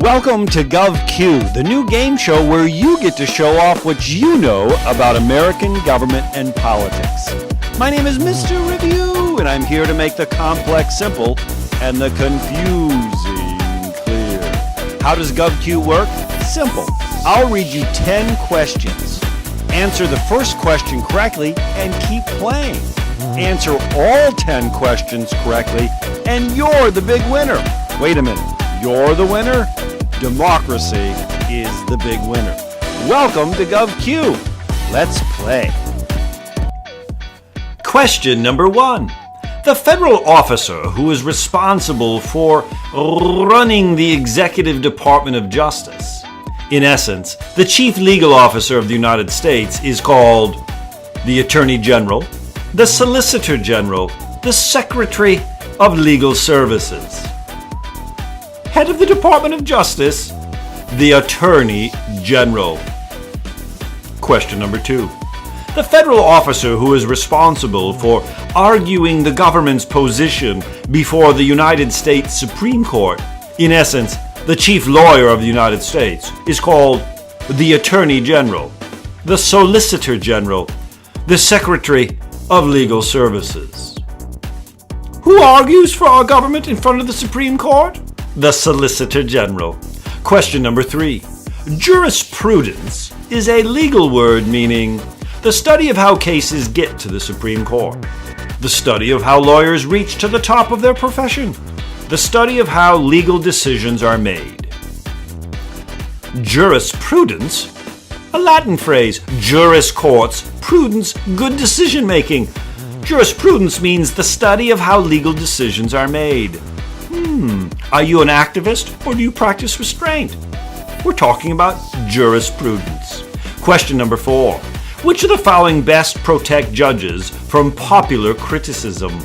Welcome to Govq, the new game show where you get to show off what you know about American government and politics. My name is Mr. Review, and I'm here to make the complex simple and the confusing clear. How does Govq work? Simple. I'll read you 10 questions. Answer the first question correctly and keep playing. Answer all 10 questions correctly, and you're the big winner. Wait a minute. You're the winner? Democracy is the big winner. Welcome to Govq. Let's play. Question number 1. The federal officer who is responsible for running the Executive Department of Justice, in essence, the Chief Legal Officer of the United States, is called the Attorney General, the Solicitor General, the Secretary of Legal Services. Head of the Department of Justice, the Attorney General. Question number 2. The federal officer who is responsible for arguing the government's position before the United States Supreme Court, in essence, the chief lawyer of the United States, is called the Attorney General, the Solicitor General, the Secretary of Legal Services. Who argues for our government in front of the Supreme Court? The Solicitor General. Question number 3. Jurisprudence is a legal word meaning the study of how cases get to the Supreme Court, the study of how lawyers reach to the top of their profession, the study of how legal decisions are made. Jurisprudence, a Latin phrase, juris courts, prudence, good decision making. Jurisprudence means the study of how legal decisions are made. Are you an activist or do you practice restraint? We're talking about jurisprudence. Question number 4. Which of the following best protect judges from popular criticism?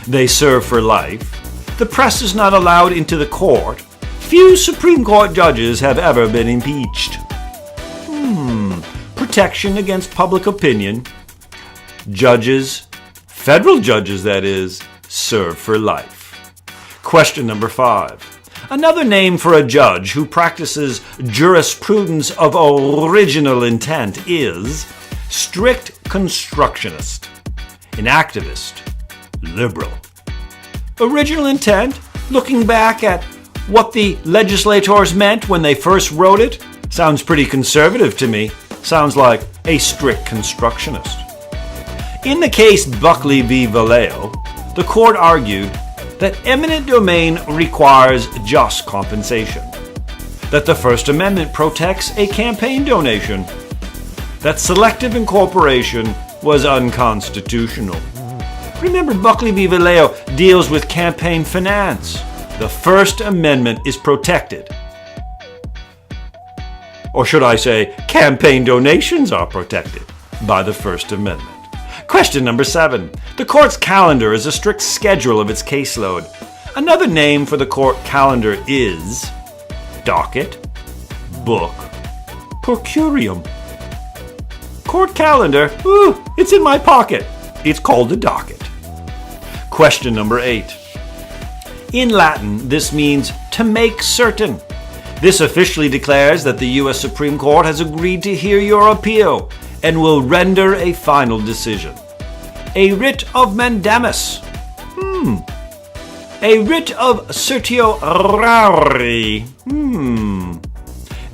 They serve for life. The press is not allowed into the court. Few Supreme Court judges have ever been impeached. Protection against public opinion. Judges, federal judges that is, serve for life. Question number 5. Another name for a judge who practices jurisprudence of original intent is strict constructionist, an activist, liberal. Original intent, looking back at what the legislators meant when they first wrote it, sounds pretty conservative to me. Sounds like a strict constructionist. In the case Buckley v. Vallejo, the court argued that eminent domain requires just compensation, that the First Amendment protects a campaign donation, that selective incorporation was unconstitutional. Remember, Buckley v. Vallejo deals with campaign finance. The First Amendment is protected. Or should I say, campaign donations are protected by the First Amendment. Question number 7. The court's calendar is a strict schedule of its caseload. Another name for the court calendar is docket, book, per curiam. Court calendar, it's in my pocket. It's called a docket. Question number 8. In Latin, this means to make certain. This officially declares that the U.S. Supreme Court has agreed to hear your appeal and will render a final decision. A writ of mandamus. A writ of certiorari.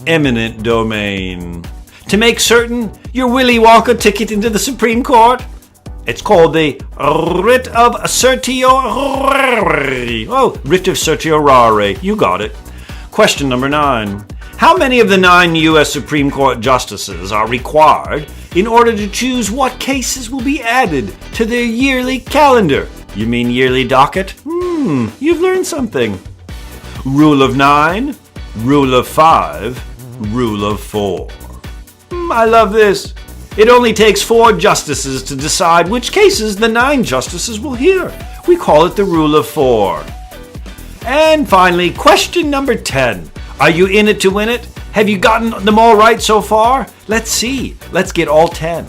Eminent domain. To make certain your Willy Wonka ticket into the Supreme Court? It's called the writ of certiorari. Oh, writ of certiorari. You got it. Question number 9. How many of the 9 U.S. Supreme Court justices are required in order to choose what cases will be added to their yearly calendar? You mean yearly docket? You've learned something. Rule of 9, rule of 5, rule of 4. I love this. It only takes 4 justices to decide which cases the 9 justices will hear. We call it the rule of 4. And finally, question number 10. Are you in it to win it? Have you gotten them all right so far? Let's see. Let's get all 10.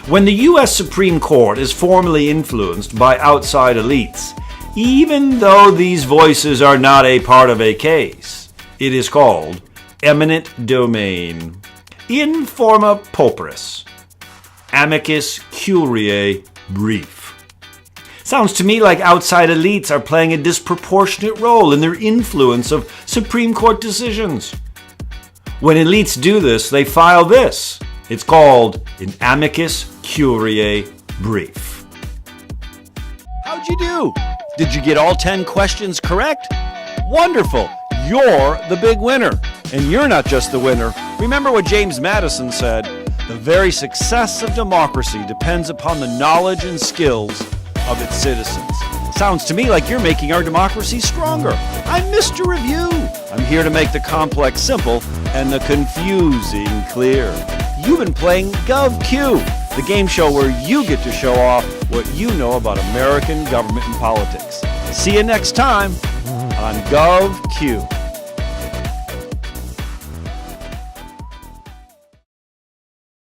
When the U.S. Supreme Court is formally influenced by outside elites, even though these voices are not a part of a case, It is called eminent domain. In forma pauperis. Amicus curiae brief. Sounds to me like outside elites are playing a disproportionate role in their influence of Supreme Court decisions. When elites do this, they file this. It's called an amicus curiae brief. How'd you do? Did you get all 10 questions correct? Wonderful! You're the big winner. And you're not just the winner. Remember what James Madison said, the very success of democracy depends upon the knowledge and skills of its citizens. Sounds to me like you're making our democracy stronger. I'm Mr. Review. I'm here to make the complex simple and the confusing clear. You've been playing GovQ, the game show where you get to show off what you know about American government and politics. See you next time on GovQ.